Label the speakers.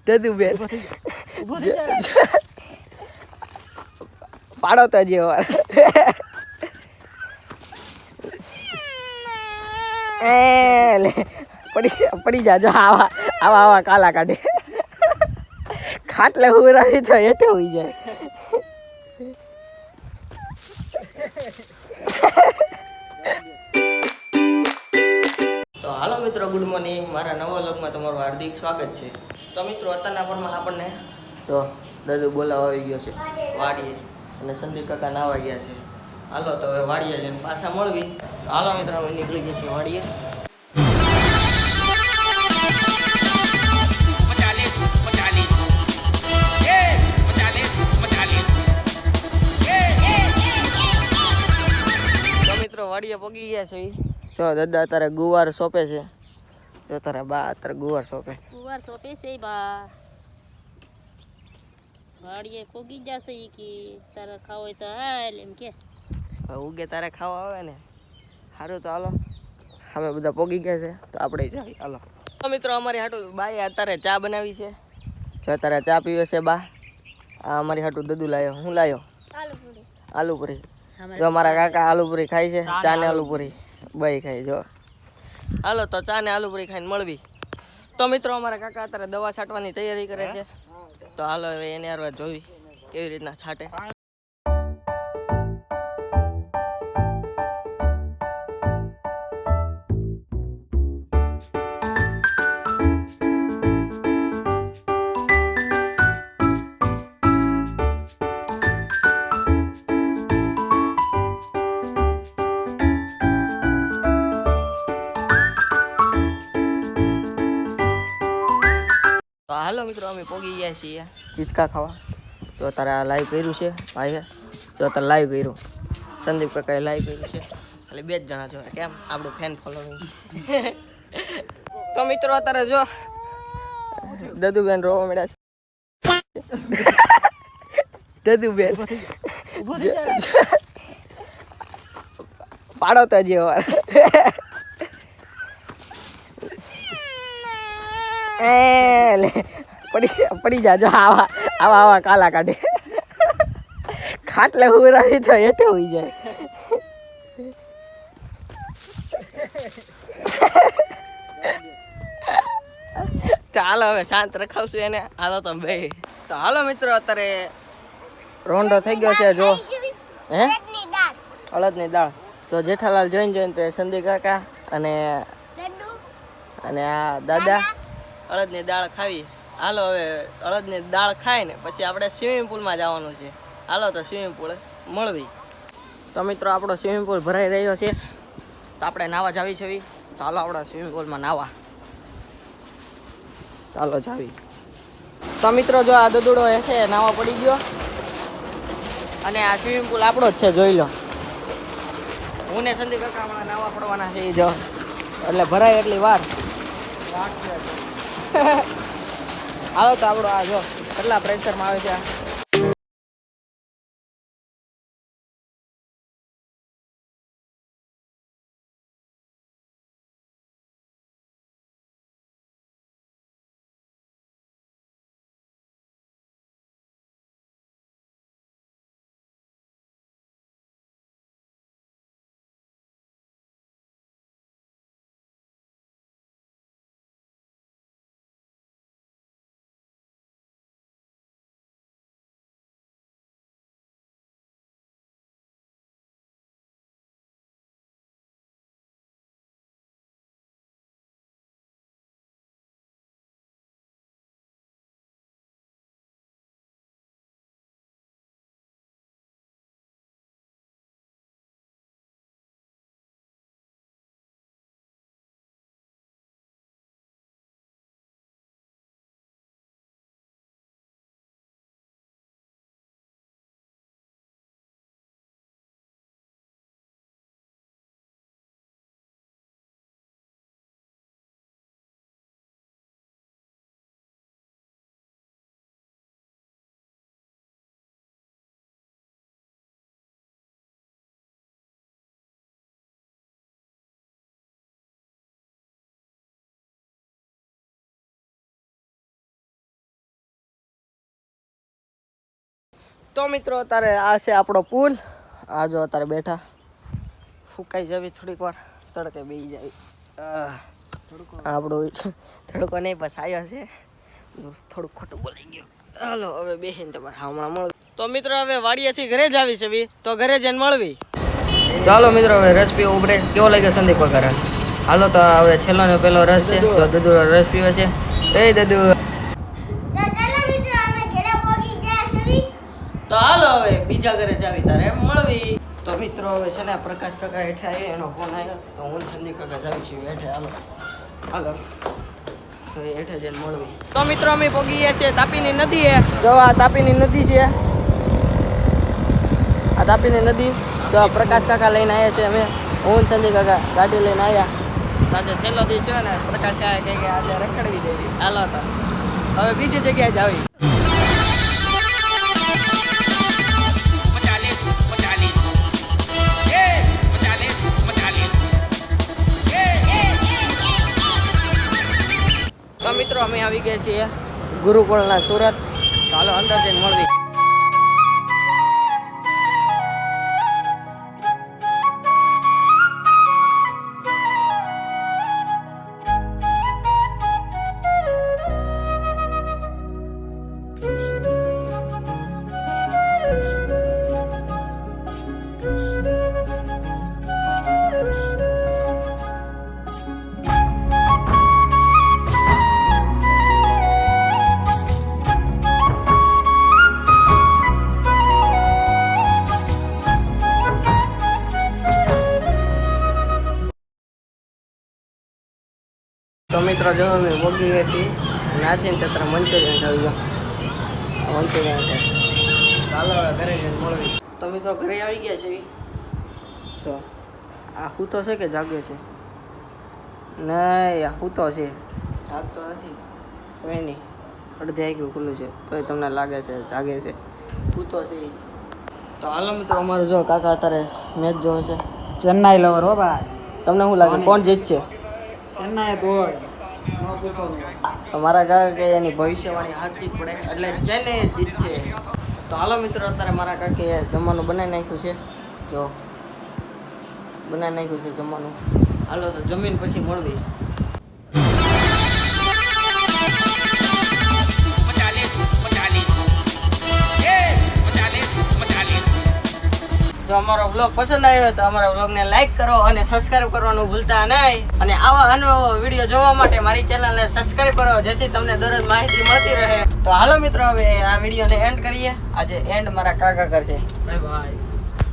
Speaker 1: દદુબેન પાડો તો જે વાર પડી જાજો આવા આવા આવા કાલા કાઢે ખાટલે ઉરાવી તો હેઠે હોઈ જાય. તો હાલો મિત્રો, ગુડ મોર્નિંગ. મારા નવા વ્લોગમાં તમારું હાર્દિક સ્વાગત છે. તો મિત્રો, અત્યારના પરમાં આપણને તો દાદુ બોલાવા આવી ગયો છે વાડીએ, અને સંદીપ કાકા નાવા ગયા છે. હાલો તો હવે વાડીએ લઈને પાછા મળવી. હાલો મિત્રો, અમે નીકળી ગયા છીએ વાડીએ. વાડીએ પગી ગયા છે. જો દાદા તારે ગુવાર સોંપે છે. જો તારા બા અત્યારે ગુવાર સોંપે
Speaker 2: છે. બા વાડીએ પગી જશે કે તારે ખાવ હોય તો હાલ એમ કે
Speaker 1: ઉગે તારે ખાવા આવે ને. સારું તો હાલો, અમે બધા પગી ગયા છે તો આપણે જાય. હાલો તો મિત્રો, અમારી હાટુ બાએ અત્યારે ચા બનાવી છે. જો તારે ચા પીવે છે બા. આ અમારી હાટુ દદુ લાયો. હું લાયો? આલુપુરી. જો મારા કાકા આલુપુરી ખાય છે. ચા ને આલુપુરી બાઈ ખાય. જો હાલો તો ચા ને આલુપુરી ખાઈને મળવી. તો મિત્રો, અમારા કાકા અત્યારે દવા છાંટવાની તૈયારી કરે છે. તો હાલો હવે એને હારવા જોવી કેવી રીતના છાંટે. હાલો મિત્રો, અમે પોગી ગયા છીએ હિંચકા ખાવા. જો તારે આ લાઈવ કર્યું છે ભાઈ. જો તારે લાઈવ કર્યું, સંદીપ કાકાએ લાઈવ કર્યું છે. એટલે બે જ જણા જો કેમ આપણું ફેન ફોલોવિંગ. તો મિત્રો, અત્યારે જો દદુબેન રોવા મળ્યા છે. દદુબેન પાડો તો જે વાર પડી જાજો આવા આવા આવા કાલા કાઢે ખાટલે ઉરાવી તો હેઠે હોઈ જાય. તો હાલો હવે શાંત રખાવશું એને. હાલો તો બે. તો હાલો મિત્રો, અત્યારે રોંઢો થઈ ગયો છે. જો હે અડદની દાળ. તો જેઠાલાલ જોઈને તો સંદીપ કાકા અને આ દાદા અડદની દાળ ખાવી. હાલો હવે અડદની દાળ ખાય ને પછી આપણે સ્વિમિંગ પુલમાં જવાનું છે. હાલો તો સ્વિમિંગ પુલ મળવી. તો મિત્રો, આપણો સ્વિમિંગ પુલ ભરાઈ રહ્યો છે. તો આપણે નાવા જાવી છે. તો હાલો આપણા સ્વિમિંગ પુલમાં નાવા. ચાલો જાવી. તો મિત્રો, જો આ દદુડો છે નાવા પડી ગયો, અને આ સ્વિમિંગ પુલ આપણો જ છે. જોઈ લો, હું ને સંદીપ કાકા હમણાં નાવા પડવાના છે. જો એટલે ભરાય એટલી વાર. હાલો તો આપણો આ જો કેટલા પ્રેશરમાં આવે છે. તો મિત્રો અત્યારે આ છે આપણો પુલ. આ જો અત્યારે બેઠા ફૂંકાઈ જવી થોડીક વાર તડકે બેસી જાય. આપણો તડકો નહીં બસ આવ્યો છે થોડુંક ખોટું બોલાઈ ગયું. હાલો હવે બેસીને તમારે હમણાં મળવી. તો મિત્રો હવે વાડીએથી ઘરે જ આવી છે બી તો ઘરે જઈને મળવી. ચાલો મિત્રો હવે રસ પીવો ઉપડે. કેવો લાગે સંદીપ કાકા રસ? હાલો તો હવે છેલ્લો ને પેલો રસ છે તો દદુ રસ પીવે છે. એ દદુ તો હાલો હવે બીજા ઘરે જાવી તારે મળવી. તો મિત્રો હવે છે ને પ્રકાશ કાકા હેઠે આવી એનો ફોન આવ્યો તો હું સંદીપ કાકા જાવી છીએ હેઠે. હાલો હાલો હવે હેઠે જઈને મળવી. તો મિત્રો અમે પહોંચી ગયા છીએ તાપીની નદી. જો આ તાપીની નદી છે. આ તાપીની નદી તો પ્રકાશ કાકા લઈને આવ્યા છે. અમે હું સંદીપ કાકા ગાડી લઈને આવ્યા. આજે છેલ્લો દિવસ છે ને પ્રકાશ કાકા કહે કે આજે રખડવી દેવી. હાલો તો હવે બીજી જગ્યાએ જાવી. તો મિત્રો અમે આવી ગયા છીએ ગુરુકુળના સુરત. ચાલો અંદર જઈને મળવી. તો મિત્રો જો અમે વગી ગયા છીએ નાથીને તત્ર મંચુરિયન ખાવી ગયો. મંચુરિયન છે. ચાલો હવે ઘરે જઈને મળવી. તો મિત્રો ઘરે આવી ગયા છે. તો આ હૂતો છે કે જાગે છે? નહીં આ હૂતો છે, જાગતો નથી. કોઈ નહીં, અડધે આખું ખુલ્લું છે તોય તમને લાગે છે જાગે છે. હૂતો છે. તો હાલો મિત્રો અમારું જો કાકા અત્યારે મેચ જોવે છે.
Speaker 3: ચેન્નાઈ લવર હો ભાઈ.
Speaker 1: તમને શું લાગે કોણ જીતશે?
Speaker 3: ચેન્નાઈ તો હોય ન પૂછો.
Speaker 1: તો મારા કાકા કે એની ભવિષ્યવાણી સાચી જ પડે એટલે ચેન્નાઈ જીતશે. તો હાલો મિત્રો અત્યારે મારા કાકીએ જમવાનું બનાવી નાખ્યું છે. જો બનાવી નાખ્યું છે જમવાનું. હાલો તો જમીન પછી મળવી. જો અમારો વ્લોગ પસંદ આવ્યો તો અમારા વ્લોગને લાઈક કરો અને સબસ્ક્રાઇબ કરવાનું ભૂલતા નહીં. અને આવા અનવો વિડીયો જોવા માટે મારી ચેનલને સબસ્ક્રાઇબ કરો જેથી તમને દરરોજ માહિતી મળતી રહે. તો હાલો મિત્રો હવે આ વિડીયોને એન્ડ કરીએ. આજે એન્ડ મારા કાકા કરશે. Bye bye.